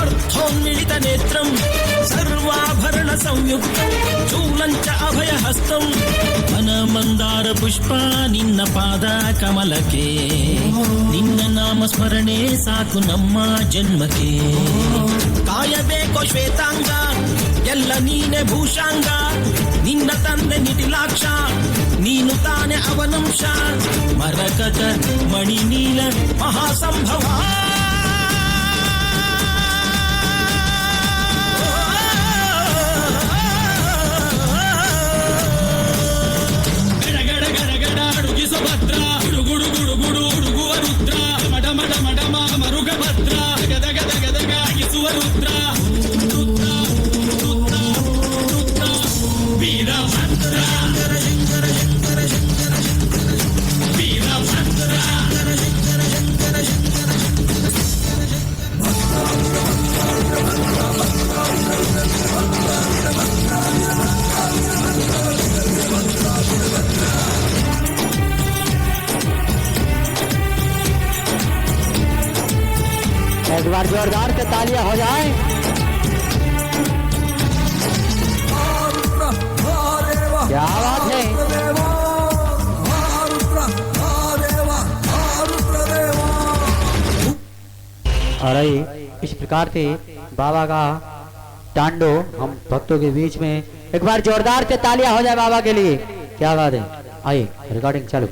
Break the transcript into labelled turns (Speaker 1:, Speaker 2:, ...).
Speaker 1: अर्थोन्मिलित नेत्रं सर्वाभरण संयुक्तं चूलञ्च अभयहस्तं वनमन्दार पुष्पा निन्न पाद कमलके निन्न नाम स्मರಣೆ ಸಾಕು ನಮ್ಮ ಜನ್ಮಕ್ಕೆ ಕಾಯಬೇಕೋ ಶ್ವೇತಾಂಗ ಎಲ್ಲ ನೀನೆ ಭೂಷಾಂಗ ನಿನ್ನ ತಂದೆ ನಿಟಿಲಾಕ್ಷ ನೀನು ತಾನೆ ಅವನಂಶ ಮರಕತ ಮಣಿ ನೀಲ ಮಹಾಸಂಭವ ಸುಭದ್ರ ಗುಡು ಗುಡು ಗುಡು ಹುಡುಗುವ ರುದ್ರ ಮಡ ಮಡ ಮಡ ಮರುಗ ಭದ್ರ ಗದಗ ಗದಗ ಇಸುವ ರುದ್ರ ರುದ್ರ ರುದ್ರ ರುದ್ರ ವೀರಭದ್ರ ಶಂಕರ ಶಂಕರ ಶಂಕರ ಶಂಕರ ವೀರಭದ್ರ ಶಂಕರ ಶಂಕರ ಶಂಕರ
Speaker 2: एक बार जोरदार से तालियां हो जाए। क्या बात है। और इस प्रकार से बाबा का तांडो हम भक्तों के बीच में एक बार जोरदार से तालियां हो जाए बाबा के लिए। क्या बात है। आइए रिकॉर्डिंग चालू।